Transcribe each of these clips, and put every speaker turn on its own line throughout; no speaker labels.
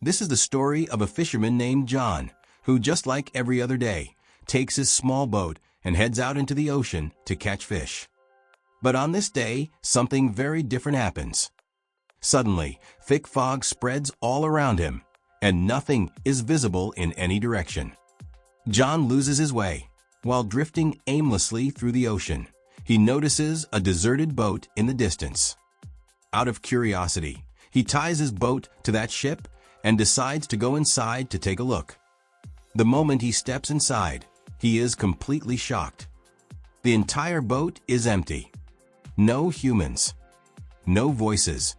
This is the story of a fisherman named John, who, just like every other day, takes his small boat and heads out into the ocean to catch fish. But on this day, something very different happens. Suddenly, thick fog spreads all around him, and nothing is visible in any direction. John loses his way. While drifting aimlessly through the ocean, he notices a deserted boat in the distance. Out of curiosity, he ties his boat to that ship and decides to go inside to take a look. The moment he steps inside, he is completely shocked. The entire boat is empty. No humans. No voices.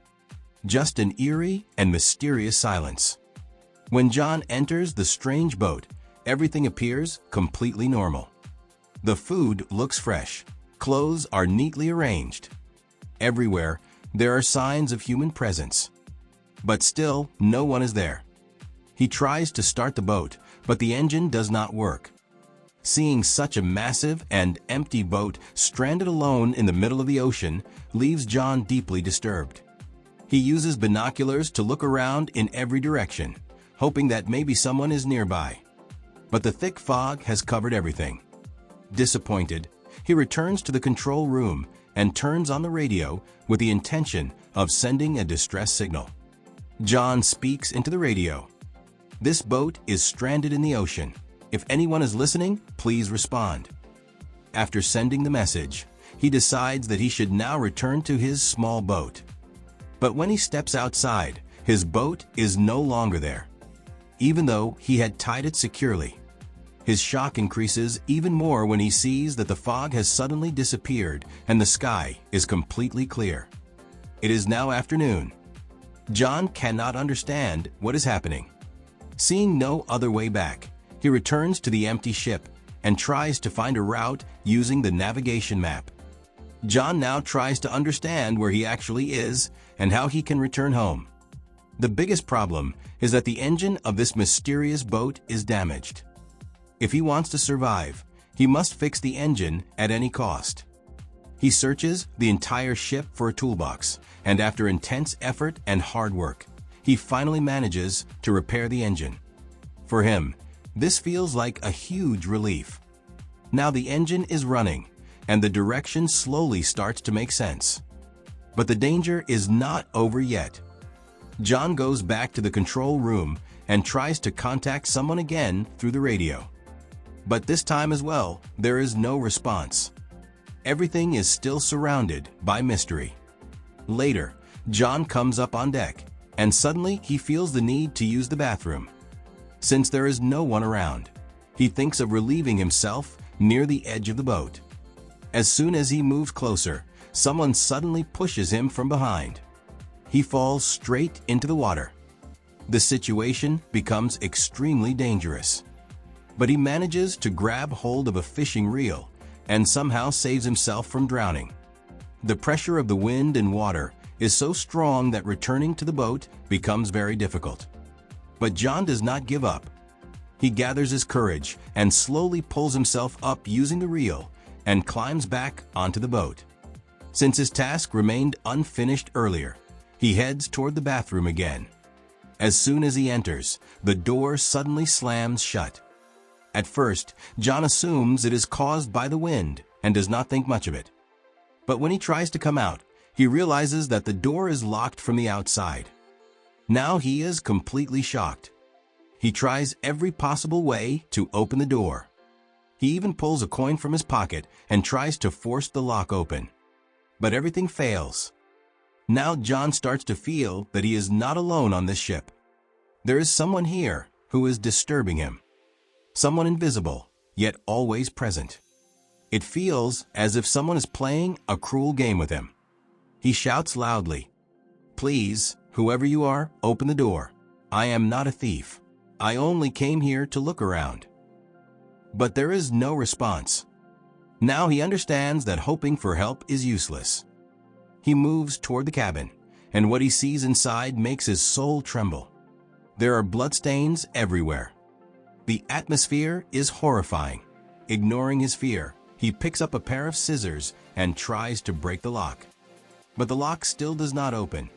Just an eerie and mysterious silence. When John enters the strange boat, everything appears completely normal. The food looks fresh. Clothes are neatly arranged. Everywhere, there are signs of human presence. But still, no one is there. He tries to start the boat, but the engine does not work. Seeing such a massive and empty boat stranded alone in the middle of the ocean leaves John deeply disturbed. He uses binoculars to look around in every direction, hoping that maybe someone is nearby. But the thick fog has covered everything. Disappointed, he returns to the control room and turns on the radio with the intention of sending a distress signal. John speaks into the radio. "This boat is stranded in the ocean. If anyone is listening, please respond." After sending the message, he decides that he should now return to his small boat. But when he steps outside, his boat is no longer there, even though he had tied it securely. His shock increases even more when he sees that the fog has suddenly disappeared and the sky is completely clear. It is now afternoon. John cannot understand what is happening. Seeing no other way back, he returns to the empty ship and tries to find a route using the navigation map. John now tries to understand where he actually is and how he can return home. The biggest problem is that the engine of this mysterious boat is damaged. If he wants to survive, he must fix the engine at any cost. He searches the entire ship for a toolbox, and after intense effort and hard work, he finally manages to repair the engine. For him, this feels like a huge relief. Now the engine is running, and the direction slowly starts to make sense. But the danger is not over yet. John goes back to the control room and tries to contact someone again through the radio. But this time as well, there is no response. Everything is still surrounded by mystery. Later, John comes up on deck, and suddenly he feels the need to use the bathroom. Since there is no one around, he thinks of relieving himself near the edge of the boat. As soon as he moves closer, someone suddenly pushes him from behind. He falls straight into the water. The situation becomes extremely dangerous. But he manages to grab hold of a fishing reel and somehow saves himself from drowning. The pressure of the wind and water is so strong that returning to the boat becomes very difficult. But John does not give up. He gathers his courage and slowly pulls himself up using the reel and climbs back onto the boat. Since his task remained unfinished earlier, he heads toward the bathroom again. As soon as he enters, the door suddenly slams shut. At first, John assumes it is caused by the wind and does not think much of it. But when he tries to come out, he realizes that the door is locked from the outside. Now he is completely shocked. He tries every possible way to open the door. He even pulls a coin from his pocket and tries to force the lock open. But everything fails. Now John starts to feel that he is not alone on this ship. There is someone here who is disturbing him. Someone invisible, yet always present. It feels as if someone is playing a cruel game with him. He shouts loudly, "Please, whoever you are, open the door. I am not a thief. I only came here to look around." But there is no response. Now he understands that hoping for help is useless. He moves toward the cabin, and what he sees inside makes his soul tremble. There are bloodstains everywhere. The atmosphere is horrifying. Ignoring his fear, he picks up a pair of scissors and tries to break the lock. But the lock still does not open.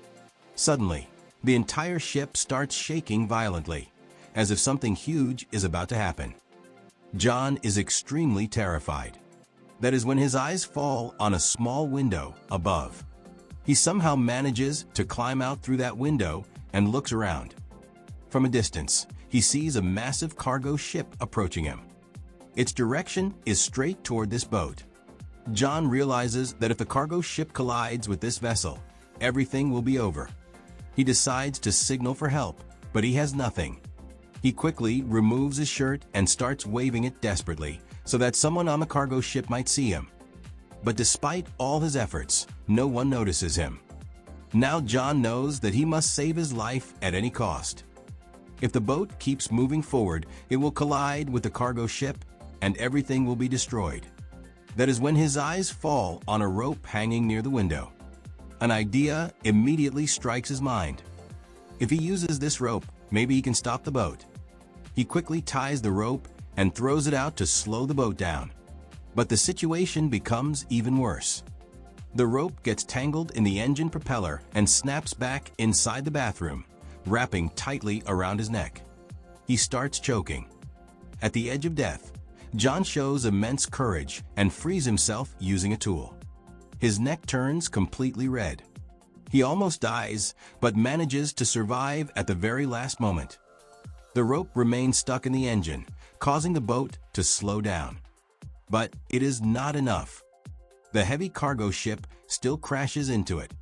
Suddenly, The entire ship starts shaking violently, as if something huge is about to happen. John is extremely terrified. That is when his eyes fall on a small window above. He somehow manages to climb out through that window and looks around. From a distance, he sees a massive cargo ship approaching him. Its direction is straight toward this boat. John realizes that if the cargo ship collides with this vessel, everything will be over. He decides to signal for help, but he has nothing. He quickly removes his shirt and starts waving it desperately so that someone on the cargo ship might see him. But despite all his efforts, no one notices him. Now John knows that he must save his life at any cost. If the boat keeps moving forward, it will collide with the cargo ship and everything will be destroyed. That is when his eyes fall on a rope hanging near the window. An idea immediately strikes his mind. If he uses this rope, maybe he can stop the boat. He quickly ties the rope and throws it out to slow the boat down. But the situation becomes even worse. The rope gets tangled in the engine propeller and snaps back inside the bathroom, wrapping tightly around his neck. He starts choking. At the edge of death, John shows immense courage and frees himself using a tool. His neck turns completely red. He almost dies, but manages to survive at the very last moment. The rope remains stuck in the engine, causing the boat to slow down. But it is not enough. The heavy cargo ship still crashes into it.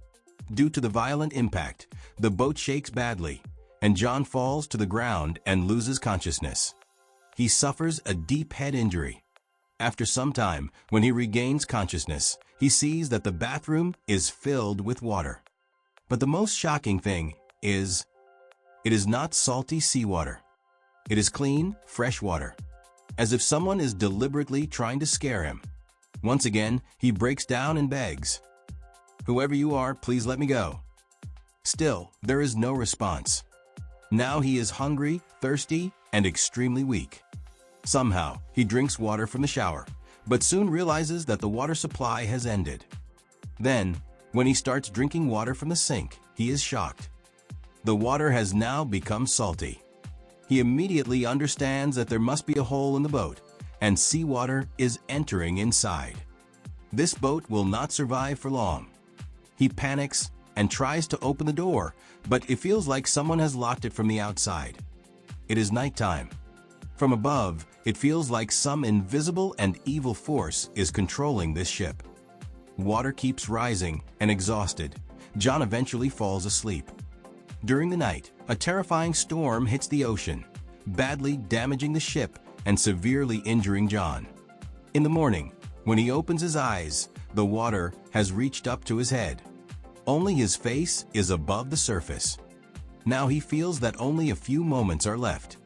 Due to the violent impact, the boat shakes badly, and John falls to the ground and loses consciousness. He suffers a deep head injury. After some time, when he regains consciousness, he sees that the bathroom is filled with water. But the most shocking thing is, it is not salty seawater. It is clean, fresh water, as if someone is deliberately trying to scare him. Once again, he breaks down and begs, "Whoever you are, please let me go." Still, there is no response. Now he is hungry, thirsty, and extremely weak. Somehow, he drinks water from the shower, but soon realizes that the water supply has ended. Then, when he starts drinking water from the sink, he is shocked. The water has now become salty. He immediately understands that there must be a hole in the boat, and seawater is entering inside. This boat will not survive for long. He panics and tries to open the door, but it feels like someone has locked it from the outside. It is nighttime. From above, it feels like some invisible and evil force is controlling this ship. Water keeps rising, and exhausted, John eventually falls asleep. During the night, a terrifying storm hits the ocean, badly damaging the ship and severely injuring John. In the morning, when he opens his eyes, the water has reached up to his head. Only his face is above the surface. Now he feels that only a few moments are left.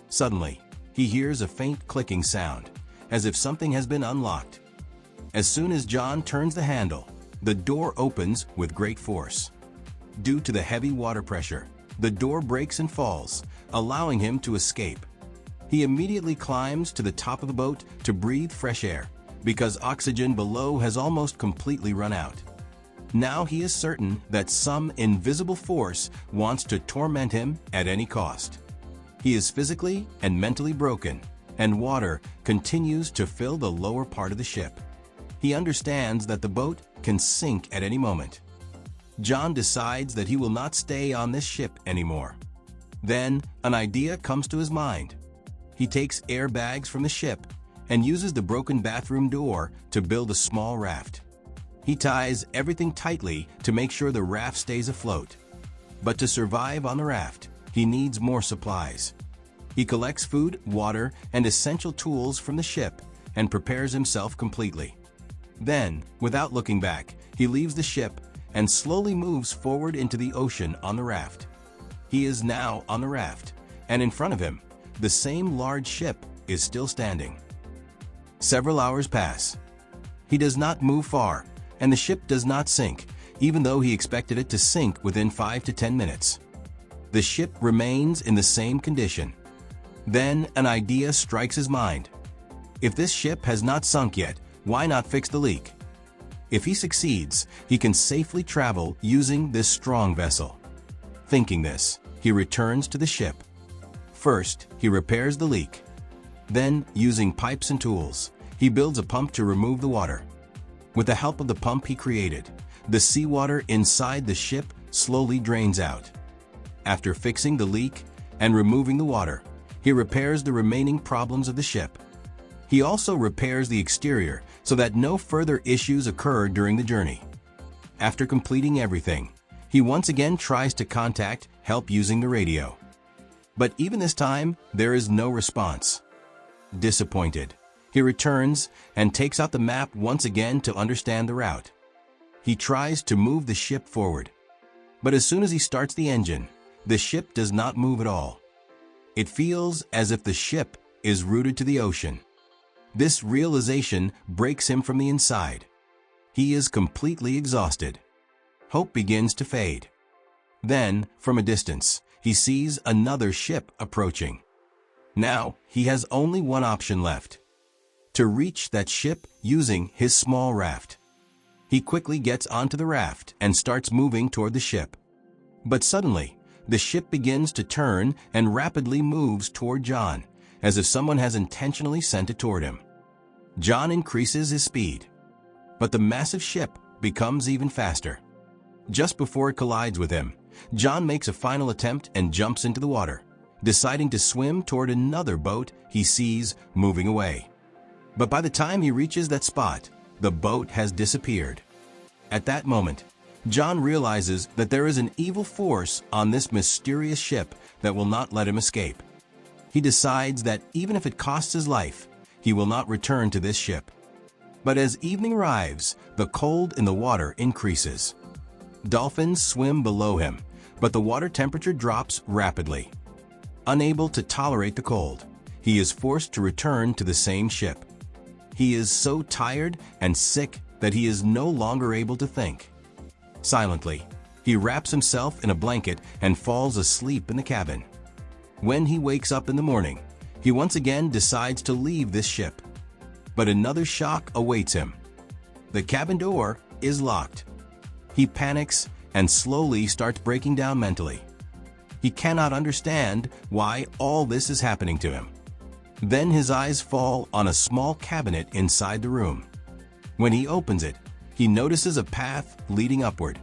Suddenly, he hears a faint clicking sound, as if something has been unlocked. As soon as John turns the handle, the door opens with great force. Due to the heavy water pressure, the door breaks and falls, allowing him to escape. He immediately climbs to the top of the boat to breathe fresh air, because oxygen below has almost completely run out. Now he is certain that some invisible force wants to torment him at any cost. He is physically and mentally broken, and water continues to fill the lower part of the ship. He understands that the boat can sink at any moment. John decides that he will not stay on this ship anymore. Then, an idea comes to his mind. He takes airbags from the ship and uses the broken bathroom door to build a small raft. He ties everything tightly to make sure the raft stays afloat. But to survive on the raft, he needs more supplies. He collects food, water, and essential tools from the ship and prepares himself completely. Then, without looking back, he leaves the ship and slowly moves forward into the ocean on the raft. He is now on the raft, and in front of him, the same large ship is still standing. Several hours pass. He does not move far, and the ship does not sink, even though he expected it to sink within 5 to 10 minutes. The ship remains in the same condition. Then an idea strikes his mind. If this ship has not sunk yet, why not fix the leak? If he succeeds, he can safely travel using this strong vessel. Thinking this, he returns to the ship. First, he repairs the leak. Then, using pipes and tools, he builds a pump to remove the water. With the help of the pump he created, the seawater inside the ship slowly drains out. After fixing the leak and removing the water, he repairs the remaining problems of the ship. He also repairs the exterior so that no further issues occur during the journey. After completing everything, he once again tries to contact help using the radio. But even this time, there is no response. Disappointed, he returns and takes out the map once again to understand the route. He tries to move the ship forward. But as soon as he starts the engine, the ship does not move at all. It feels as if the ship is rooted to the ocean. This realization breaks him from the inside. He is completely exhausted. Hope begins to fade. Then, from a distance, he sees another ship approaching. Now, he has only one option left: to reach that ship using his small raft. He quickly gets onto the raft and starts moving toward the ship. But suddenly, the ship begins to turn and rapidly moves toward John, as if someone has intentionally sent it toward him. John increases his speed, but the massive ship becomes even faster. Just before it collides with him, John makes a final attempt and jumps into the water, deciding to swim toward another boat he sees moving away. But by the time he reaches that spot, the boat has disappeared. At that moment, John realizes that there is an evil force on this mysterious ship that will not let him escape. He decides that even if it costs his life, he will not return to this ship. But as evening arrives, the cold in the water increases. Dolphins swim below him, but the water temperature drops rapidly. Unable to tolerate the cold, he is forced to return to the same ship. He is so tired and sick that he is no longer able to think. Silently, he wraps himself in a blanket and falls asleep in the cabin. When he wakes up in the morning, he once again decides to leave this ship. But another shock awaits him. The cabin door is locked. He panics and slowly starts breaking down mentally. He cannot understand why all this is happening to him. Then his eyes fall on a small cabinet inside the room. When he opens it, he notices a path leading upward,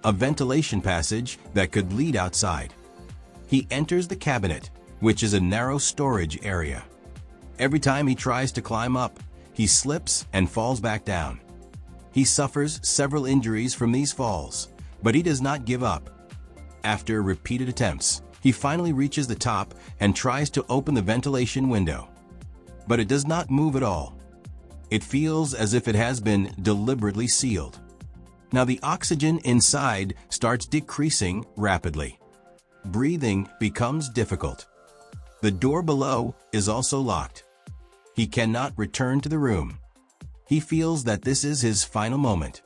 a ventilation passage that could lead outside. He enters the cabinet, which is a narrow storage area. Every time he tries to climb up, he slips and falls back down. He suffers several injuries from these falls, but he does not give up. After repeated attempts, he finally reaches the top and tries to open the ventilation window. But it does not move at all. It feels as if it has been deliberately sealed. Now the oxygen inside starts decreasing rapidly. Breathing becomes difficult. The door below is also locked. He cannot return to the room. He feels that this is his final moment.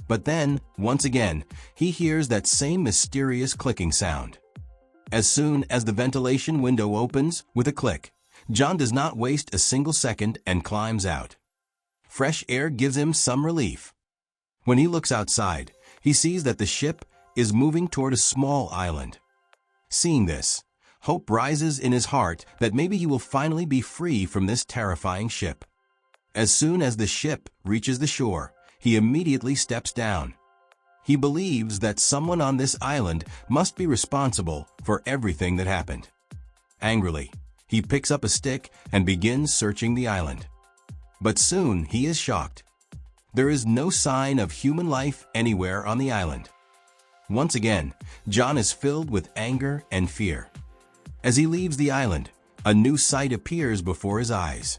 But then, once again, he hears that same mysterious clicking sound. As soon as the ventilation window opens with a click, John does not waste a single second and climbs out. Fresh air gives him some relief. When he looks outside, he sees that the ship is moving toward a small island. Seeing this, hope rises in his heart that maybe he will finally be free from this terrifying ship. As soon as the ship reaches the shore, he immediately steps down. He believes that someone on this island must be responsible for everything that happened. Angrily, he picks up a stick and begins searching the island. But soon he is shocked. There is no sign of human life anywhere on the island. Once again, John is filled with anger and fear. As he leaves the island, a new sight appears before his eyes.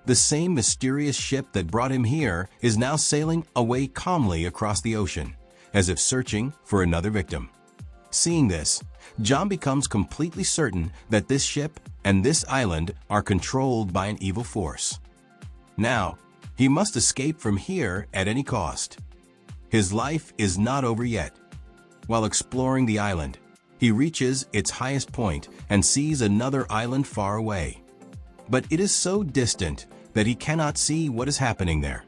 The same mysterious ship that brought him here is now sailing away calmly across the ocean, as if searching for another victim. Seeing this, John becomes completely certain that this ship and this island are controlled by an evil force. Now, he must escape from here at any cost. His life is not over yet. While exploring the island, he reaches its highest point and sees another island far away. But it is so distant that he cannot see what is happening there.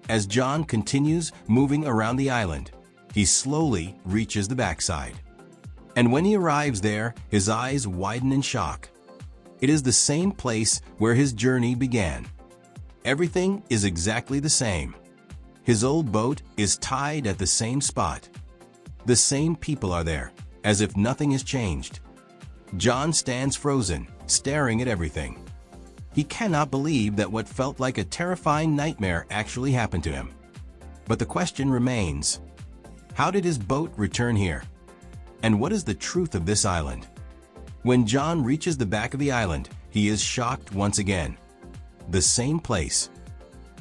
As John continues moving around the island, he slowly reaches the backside. And when he arrives there, his eyes widen in shock. It is the same place where his journey began. Everything is exactly the same. His old boat is tied at the same spot. The same people are there, as if nothing has changed. John stands frozen, staring at everything. He cannot believe that what felt like a terrifying nightmare actually happened to him. But the question remains, how did his boat return here? And what is the truth of this island? When John reaches the back of the island, he is shocked once again. The same place,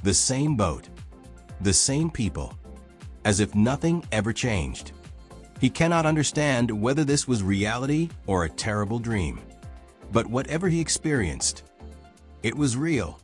the same boat, the same people, as if nothing ever changed. He cannot understand whether this was reality or a terrible dream. But whatever he experienced, it was real.